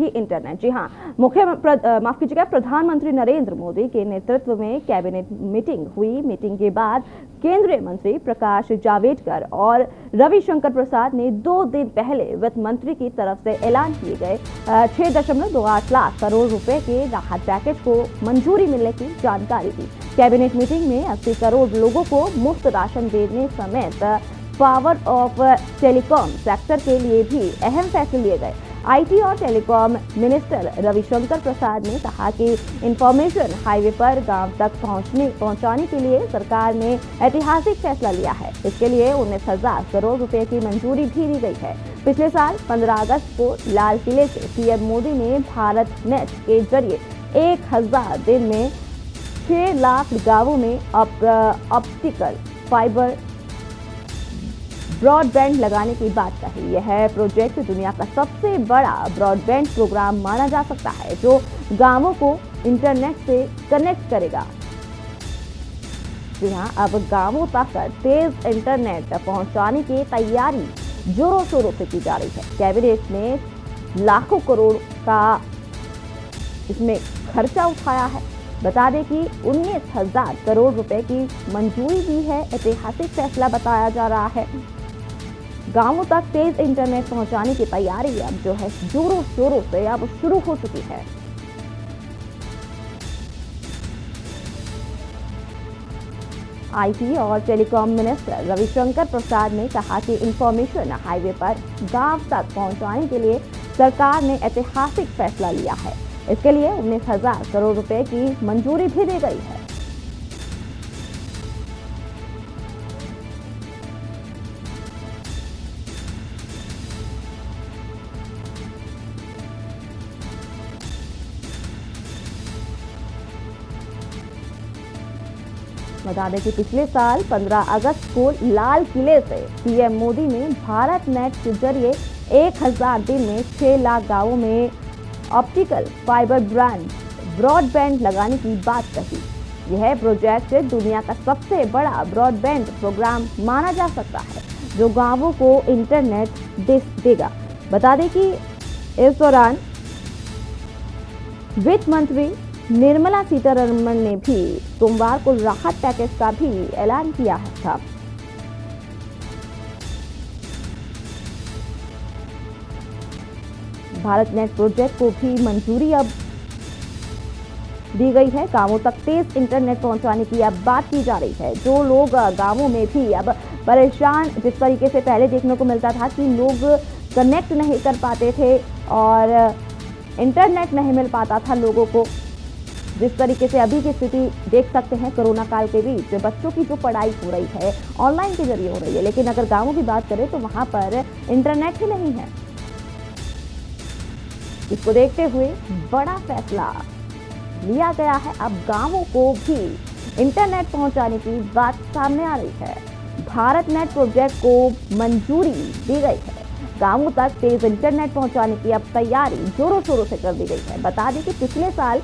भी इंटरनेट। जी हाँ, माफ कीजिएगा, प्रधानमंत्री नरेंद्र मोदी के नेतृत्व में कैबिनेट मीटिंग हुई। मीटिंग के बाद केंद्रीय मंत्री प्रकाश जावड़ेकर और रविशंकर प्रसाद ने 2 दिन पहले वित्त मंत्री की तरफ से ऐलान किए गए 6.28 लाख करोड़ रुपए के राहत पैकेज को मंजूरी मिलने की जानकारी दी। कैबिनेट मीटिंग में 80 करोड़ लोगों को मुफ्त राशन देने समेत पावर ऑफ टेलीकॉम सेक्टर के लिए भी अहम फैसले लिए गए। आईटी और टेलीकॉम मिनिस्टर रविशंकर प्रसाद ने कहा कि इंफॉर्मेशन हाईवे पर गांव तक पहुंचाने के लिए सरकार ने ऐतिहासिक फैसला लिया है। इसके लिए 19,000 करोड़ रुपए की मंजूरी भी दी गई है। पिछले साल 15 अगस्त को लाल किले से पीएम मोदी ने भारत नेट के जरिए 1000 दिन में 6 लाख गांवों में ऑप्टिकल फाइबर ब्रॉडबैंड लगाने की बात कही। यह प्रोजेक्ट दुनिया का सबसे बड़ा ब्रॉडबैंड प्रोग्राम माना जा सकता है, जो गांवों को इंटरनेट से कनेक्ट करेगा। जी हाँ, अब गांवों तक तेज इंटरनेट पहुंचाने की तैयारी जोरों शोरों से की जा रही है। कैबिनेट ने लाखों करोड़ का इसमें खर्चा उठाया है। बता दें कि 19,000 करोड़ रुपए की मंजूरी दी है। ऐतिहासिक फैसला बताया जा रहा है। गांवों तक तेज इंटरनेट पहुंचाने की तैयारी अब जो है जोरों शोरों से अब शुरू हो चुकी है। आईटी और टेलीकॉम मिनिस्टर रविशंकर प्रसाद ने कहा कि इंफॉर्मेशन हाईवे पर गांव तक पहुंचाने के लिए सरकार ने ऐतिहासिक फैसला लिया है। इसके लिए 19,000 करोड़ रुपए की मंजूरी भी दी गई है। बता दें कि पिछले साल 15 अगस्त को लाल किले से पीएम मोदी ने भारत नेट के जरिए 1000 दिन में 6 लाख गांवों में ऑप्टिकल फाइबर ब्रॉडबैंड लगाने की बात कही। यह प्रोजेक्ट दुनिया का सबसे बड़ा ब्रॉडबैंड प्रोग्राम माना जा सकता है, जो गांवों को इंटरनेट देगा। बता दें कि इस दौरान वित्त मंत्री निर्मला सीतारमण ने भी सोमवार को राहत पैकेज का भी ऐलान किया था। भारत नेट प्रोजेक्ट को भी मंजूरी अब दी गई है। गांवों तक तेज इंटरनेट पहुंचाने की अब बात की जा रही है। जो लोग गांवों में भी अब परेशान, जिस तरीके से पहले देखने को मिलता था कि लोग कनेक्ट नहीं कर पाते थे और इंटरनेट नहीं मिल पाता था लोगों को, जिस तरीके से अभी की स्थिति देख सकते हैं कोरोना काल के बीच बच्चों की जो पढ़ाई हो रही है ऑनलाइन के जरिए हो रही है, लेकिन अगर गांवों की बात करें तो वहां पर इंटरनेट ही नहीं है। इसको देखते हुए बड़ा फैसला लिया गया है। अब गांवों को भी इंटरनेट पहुंचाने की बात सामने आ रही है। भारत नेट प्रोजेक्ट को मंजूरी दी गई है। गांवों तक तेज इंटरनेट पहुंचाने की अब तैयारी जोरों शोरों से कर दी गई है। बता दें कि पिछले साल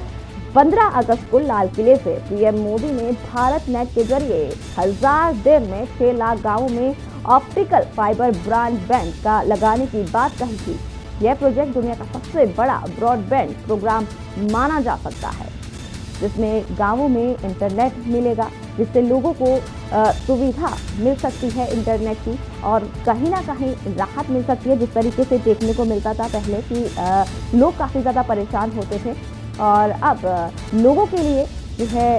15 अगस्त को लाल किले से पीएम मोदी ने भारत नेट के जरिए 1000 दिन में 6 लाख गांवों में ऑप्टिकल फाइबर ब्रॉडबैंड का लगाने की बात कही थी। यह प्रोजेक्ट दुनिया का सबसे बड़ा ब्रॉडबैंड प्रोग्राम माना जा सकता है, जिसमें गांवों में इंटरनेट मिलेगा, जिससे लोगों को सुविधा मिल सकती है इंटरनेट की और कहीं ना कहीं राहत मिल सकती है। जिस तरीके से देखने को मिलता था पहले कि लोग काफ़ी ज़्यादा परेशान होते थे और अब लोगों के लिए जो है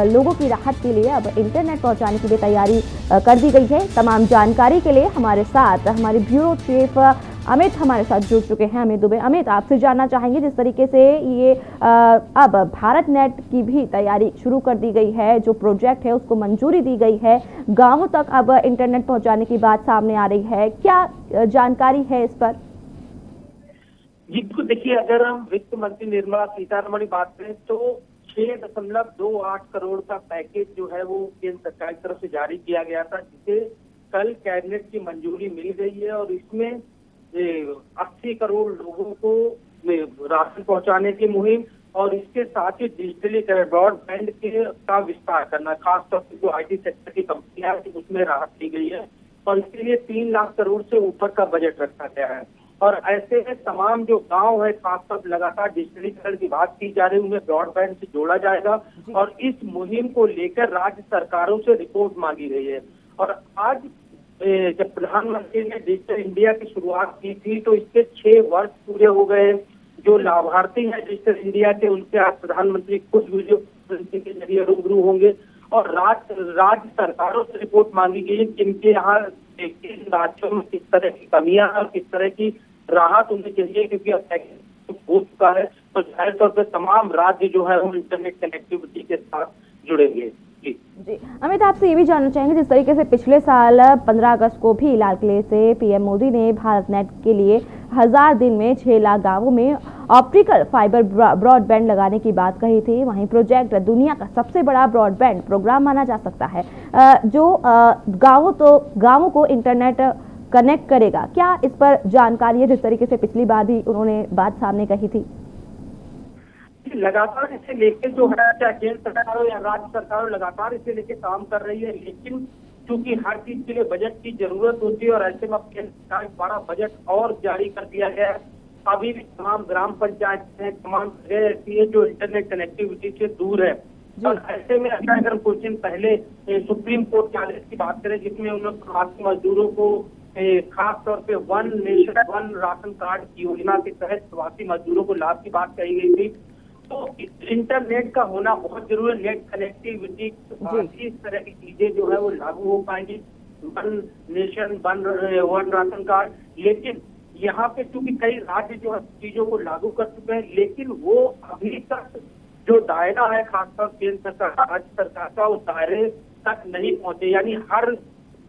लोगों की राहत के लिए अब इंटरनेट पहुंचाने की भी तैयारी कर दी गई है। तमाम जानकारी के लिए हमारे साथ हमारे ब्यूरो चीफ अमित हमारे साथ जुड़ चुके हैं। अमित दुबे, अमित आपसे जानना चाहेंगे, जिस तरीके से ये अब भारत नेट की भी तैयारी शुरू कर दी गई है, जो प्रोजेक्ट है उसको मंजूरी दी गई है, गाँवों तक अब इंटरनेट पहुँचाने की बात सामने आ रही है, क्या जानकारी है इस पर? जी बिल्कुल, देखिए अगर हम वित्त मंत्री निर्मला सीतारमण की बात करें तो 6.28 करोड़ का पैकेज जो है वो केंद्र सरकार की तरफ से जारी किया गया था, जिसे कल कैबिनेट की मंजूरी मिल गई है और इसमें 80 करोड़ लोगों को राशन पहुंचाने की मुहिम और इसके साथ ही डिजिटलीकरण ब्रॉडबैंड का विस्तार करना, खासतौर पर जो आईटी सेक्टर की कंपनियां हैं उसमें राहत दी गई है और इसके लिए 3 लाख करोड़ से ऊपर का बजट रखा गया है। और ऐसे में तमाम जो गांव है खासकर लगातार डिजिटलीकरण की बात की जा रही है, उन्हें ब्रॉडबैंड से जोड़ा जाएगा और इस मुहिम को लेकर राज्य सरकारों से रिपोर्ट मांगी गई है। और आज जब प्रधानमंत्री ने डिजिटल इंडिया की शुरुआत की थी तो इसके 6 वर्ष पूरे हो गए। जो लाभार्थी हैं डिजिटल इंडिया के, उनसे आज प्रधानमंत्री खुद वीडियो कॉन्फ्रेंसिंग के जरिए रूबरू होंगे और राज्य सरकारों से रिपोर्ट मांगी गई है कि इनके यहाँ किन राज्यों में किस तरह की कमियां और किस तरह की राहत उन्हें चाहिए, क्योंकि अब पैकेज हो चुका है तो जाहिर तौर पर तमाम राज्य जो है वो इंटरनेट कनेक्टिविटी के साथ जुड़ेंगे। जी अमित, आपसे ये भी जानना चाहेंगे, जिस तरीके से पिछले साल 15 अगस्त को भी लाल किले से पीएम मोदी ने भारत नेट के लिए 1000 दिन में 6 लाख गांवों में ऑप्टिकल फाइबर ब्रॉडबैंड लगाने की बात कही थी। वहीं प्रोजेक्ट दुनिया का सबसे बड़ा ब्रॉडबैंड प्रोग्राम माना जा सकता है, जो गांवों को इंटरनेट कनेक्ट करेगा। क्या इस पर जानकारी है, जिस तरीके से पिछली बार भी उन्होंने बात सामने कही थी? लगातार इसे लेके जो है चाहे केंद्र सरकार हो या राज्य सरकार हो, लगातार इसे लेके काम कर रही है, लेकिन क्योंकि हर चीज के लिए बजट की जरूरत होती है और ऐसे में अब केंद्र सरकार बड़ा बजट और जारी कर दिया गया है। अभी भी तमाम ग्राम पंचायत हैं, तमाम जगह ऐसी है जो इंटरनेट कनेक्टिविटी से दूर है। और ऐसे में अगर कुछ दिन पहले सुप्रीम कोर्ट के आदेश की बात करें, जिसमें उन्होंने प्रवासी मजदूरों को खास तौर पे one nation one ration card की योजना के तहत प्रवासी मजदूरों को लाभ की बात कही गई थी। तो इंटरनेट का होना बहुत जरूरी है। नेट कनेक्टिविटी इस तरह की चीजें जो है वो लागू हो पाएंगी, one nation one ration card. लेकिन यहाँ पे चूंकि कई राज्य जो है चीजों को लागू कर चुके हैं, लेकिन वो अभी तक जो दायरा है खासतौर केंद्र सरकार राज्य सरकार का, उस दायरे तक नहीं पहुंचे। यानी हर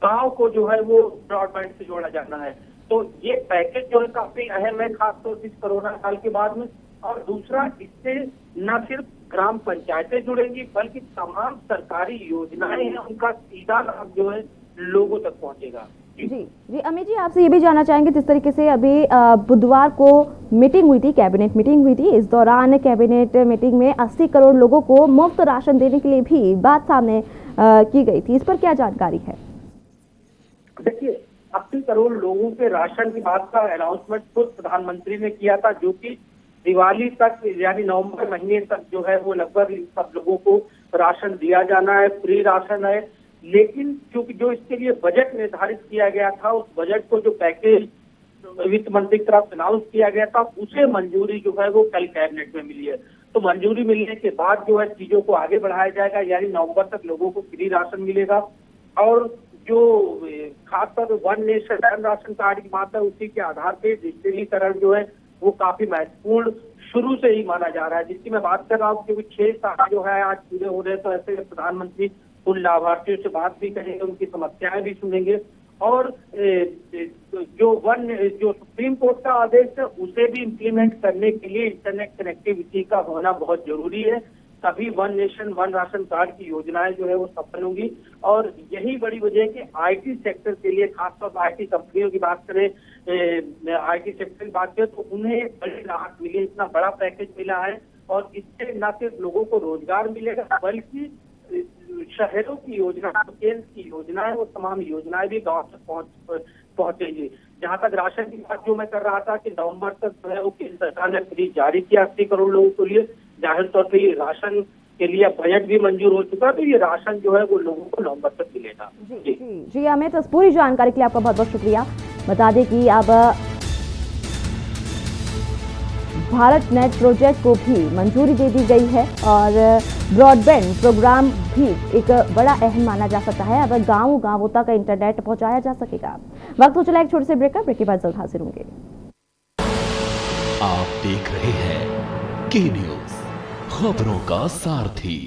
गांव को जो है वो ब्रॉडबैंड से जोड़ा जाना है। तो ये पैकेज जो है काफी अहम है, खासतौर से इस कोरोना काल के बाद में। और दूसरा, इससे न सिर्फ ग्राम पंचायतें जुड़ेंगी बल्कि तमाम सरकारी योजनाएं हैं, उनका सीधा लाभ जो है लोगों तक पहुंचेगा। जी अमित जी, आपसे ये भी जानना चाहेंगे, जिस तरीके से अभी बुधवार को मीटिंग हुई थी, कैबिनेट मीटिंग हुई थी। इस दौरान कैबिनेट मीटिंग में 80 करोड़ लोगों को मुफ्त राशन देने के लिए भी बात सामने की गई थी। इस पर क्या जानकारी है? देखिए, 80 करोड़ लोगों के राशन की बात का अनाउंसमेंट खुद प्रधानमंत्री ने किया था, जो कि दिवाली तक यानी नवंबर महीने तक जो है वो लगभग सब लोगों को राशन दिया जाना है, फ्री राशन है। लेकिन क्योंकि जो इसके लिए बजट निर्धारित किया गया था, उस बजट को जो पैकेज वित्त मंत्री की तरफ अनाउंस किया गया था, उसे मंजूरी जो है वो कल कैबिनेट में मिली है। तो मंजूरी मिलने के बाद जो है चीजों को आगे बढ़ाया जाएगा, यानी नवंबर तक लोगों को फ्री राशन मिलेगा। और जो खासतौर one nation one ration card की बात है, उसी के आधार पर डिजिटलीकरण जो है वो काफी महत्वपूर्ण शुरू से ही माना जा रहा है, जिसकी मैं बात कर रहा हूँ। क्योंकि 6 साल जो है आज पूरे हो रहे हैं, तो ऐसे प्रधानमंत्री उन लाभार्थियों से बात भी करेंगे, उनकी समस्याएं भी सुनेंगे और जो सुप्रीम कोर्ट का आदेश है उसे भी इम्प्लीमेंट करने के लिए इंटरनेट कनेक्टिविटी का होना बहुत जरूरी है। तभी one nation one ration card की योजनाएं जो है वो सफल होंगी। और यही बड़ी वजह है कि आईटी सेक्टर के लिए, खासतौर पर आईटी कंपनियों की बात करें, आईटी सेक्टर की बात करें, तो उन्हें बड़ी राहत मिली, इतना बड़ा पैकेज मिला है। और इससे न सिर्फ लोगों को रोजगार मिलेगा बल्कि शहरों की योजना, केंद्र की योजना है, वो तमाम योजनाएं भी गांव तक पहुंचेगी। जहां तक राशन की बात जो मैं कर रहा था कि नवंबर तक जो है वो केंद्र सरकार ने फ्री जारी किया 80 करोड़ लोगों के लिए। जाहिर तौर पर ये राशन के लिए बजट भी मंजूर हो चुका है, तो ये राशन जो है वो लोगों को नवंबर तक मिलेगा। जी अमित, इस पूरी जानकारी के लिए आपका बहुत बहुत शुक्रिया। बता दें कि अब भारत नेट प्रोजेक्ट को भी मंजूरी दे दी गई है और ब्रॉडबैंड प्रोग्राम भी एक बड़ा अहम माना जा सकता है। अब गांवों तक इंटरनेट पहुंचाया जा सकेगा। वक्त हो चला एक छोटे से ब्रेक के बाद जल्द हाजिर होंगे। आप देख रहे हैं के न्यूज़, खबरों का सारथी।